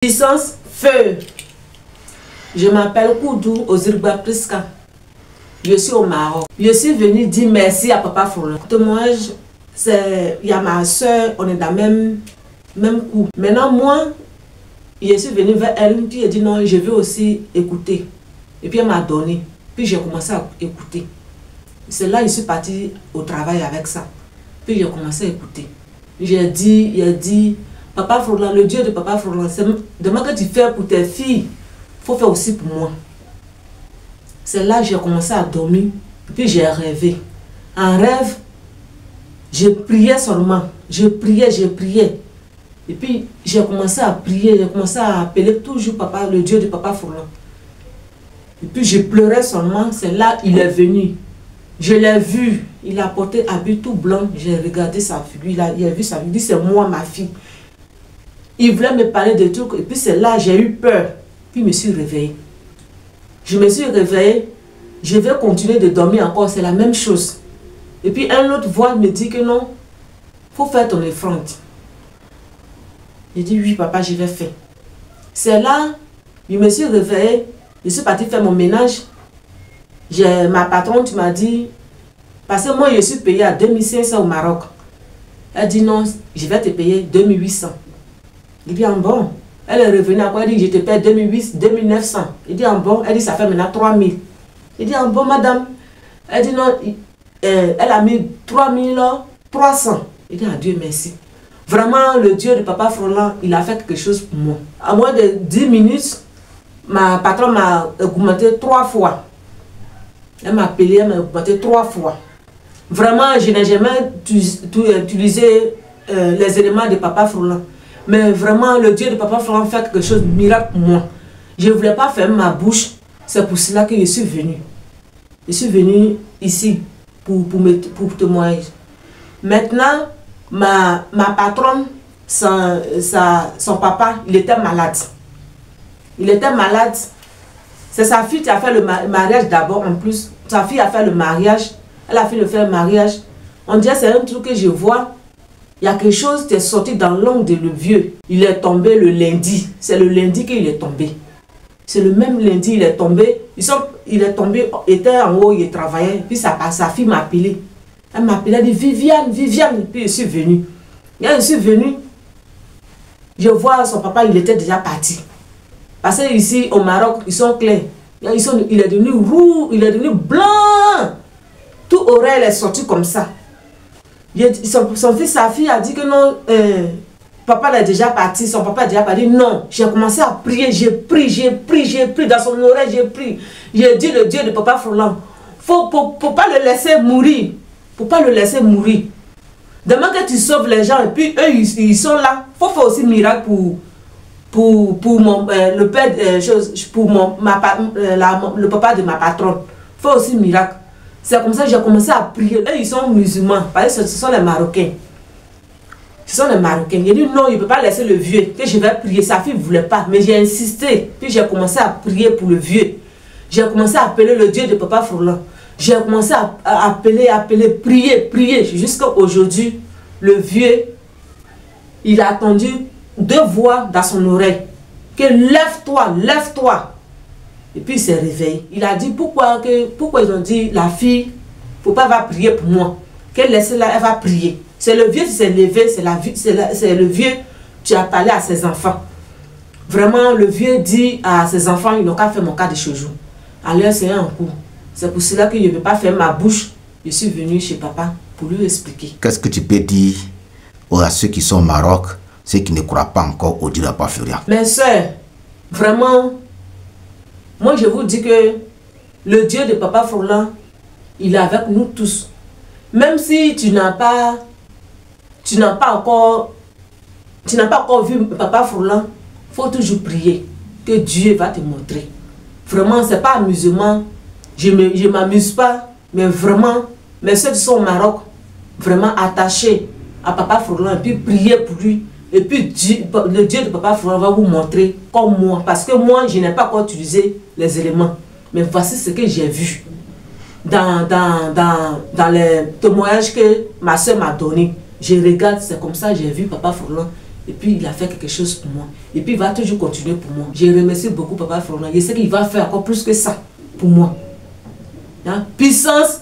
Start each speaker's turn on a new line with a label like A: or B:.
A: Licence feu. Je m'appelle Koudou Ozirba Priska. Je suis au Maroc. Je suis venue dire merci à Papa Frolan. Moi, il y a ma soeur, on est dans le même coup. Maintenant, moi, je suis venue vers elle, puis elle dit non, je veux aussi écouter. Et puis elle m'a donné. Puis j'ai commencé à écouter. C'est là que je suis partie au travail avec ça. Puis j'ai commencé à écouter. J'ai dit, Papa Frolan, le Dieu de Papa Frolan, c'est demain que tu fais pour tes filles, il faut faire aussi pour moi. C'est là que j'ai commencé à dormir. Puis j'ai rêvé. En rêve, je priais seulement. Je priais. Et puis j'ai commencé à prier, j'ai commencé à appeler toujours Papa, le Dieu de Papa Frolan. Et puis je pleurais seulement, c'est là qu'il est venu. Je l'ai vu, il a porté un habit tout blanc, j'ai regardé sa figure, il a vu sa figure, il dit c'est moi ma fille. Il voulait me parler de trucs, et puis c'est là j'ai eu peur. Puis je me suis réveillée. Je me suis réveillée, je vais continuer de dormir encore, c'est la même chose. Et puis un autre voix me dit que non, il faut faire ton offrande. J'ai dit oui papa, je vais faire. C'est là, je me suis réveillée, je suis partie faire mon ménage. Ma patronne tu m'as dit, parce que moi je suis payée à 2500 au Maroc. Elle dit non, je vais te payer 2800. Il dit en bon. Elle est revenue encore, elle dit je te paye 2900. Il dit en bon, elle dit ça fait maintenant 3000. Il dit en bon madame. Elle dit non, elle a mis 3300. Il dit adieu merci. Vraiment le Dieu de Papa Frolan, il a fait quelque chose pour moi. À moins de 10 minutes, ma patronne m'a augmenté 3 fois. Elle m'a appelé, elle m'a augmenté 3 fois. Vraiment, je n'ai jamais utilisé les éléments de Papa Frolan. Mais vraiment, le Dieu de Papa Frolan fait quelque chose de miracle pour moi. Je ne voulais pas fermer ma bouche. C'est pour cela que je suis venue. Je suis venue ici pour témoigner. Maintenant, ma patronne, son papa, il était malade. Il était malade. C'est sa fille qui a fait le mariage d'abord en plus. Sa fille a fait le mariage. Elle a fait le mariage. On dirait c'est un truc que je vois. Il y a quelque chose qui est sorti dans l'ongle de le vieux. Il est tombé le lundi. C'est le lundi qu'il est tombé. C'est le même lundi il est tombé. Il est tombé, il était en haut, il travaillait. Puis sa fille m'a appelé. Elle m'a appelé, elle dit Viviane. Puis je suis venue. Et quand je suis venue, je vois son papa, il était déjà parti. Parce que ici au Maroc, ils sont clairs. Il est devenu roux, il est devenu blanc. Tout oreille est sorti comme ça. Son fils, sa fille a dit que non, papa est déjà parti, son papa est déjà parti. Non, j'ai commencé à prier, j'ai prié, dans son oreille, j'ai prié. J'ai dit le Dieu de Papa Frolan, faut pas le laisser mourir. Faut pas le laisser mourir. Demain que tu sauves les gens et puis eux, ils sont là. Faut faire aussi miracle pour le père, le papa de ma patronne. Faut aussi miracle. C'est comme ça que j'ai commencé à prier. Eux, ils sont musulmans, parce que ce sont les Marocains. Ce sont les Marocains. J'ai dit non, il ne peut pas laisser le vieux, que je vais prier. Sa fille ne voulait pas, mais j'ai insisté. Puis j'ai commencé à prier pour le vieux. J'ai commencé à appeler le Dieu de Papa Frolan. J'ai commencé à appeler, prier. Jusqu'à aujourd'hui, le vieux, il a attendu 2 voix dans son oreille. Que lève-toi. Et puis il s'est réveillé. Il a dit pourquoi ils ont dit la fille, il ne faut pas va prier pour moi. Qu'elle laisse là, elle va prier. C'est le vieux qui s'est levé, c'est le vieux qui a parlé à ses enfants. Vraiment, le vieux dit à ses enfants, ils n'ont qu'à faire mon cas de chouchou. Alors c'est un coup. C'est pour cela que je ne veux pas faire ma bouche. Je suis venue chez papa pour lui expliquer.
B: Qu'est-ce que tu peux dire à ceux qui sont au Maroc, ceux qui ne croient pas encore au Dieu de Papa Frolan?
A: Mes soeurs, vraiment, moi je vous dis que le Dieu de Papa Frolan, il est avec nous tous. Même si tu n'as pas encore vu Papa Frolan, il faut toujours prier que Dieu va te montrer. Vraiment, ce n'est pas amusement. Je ne m'amuse pas, mais vraiment, mes soeurs qui sont au Maroc, vraiment attachés à Papa Frolan, et puis prier pour lui. Et puis le Dieu de Papa Frolan va vous montrer comme moi. Parce que moi, je n'ai pas encore utilisé les éléments. Mais voici ce que j'ai vu dans les témoignages que ma soeur m'a donné. Je regarde, c'est comme ça que j'ai vu Papa Frolan. Et puis il a fait quelque chose pour moi. Et puis il va toujours continuer pour moi. Je remercie beaucoup Papa Fronand. Je sais qu'il va faire encore plus que ça pour moi. Hein? Puissance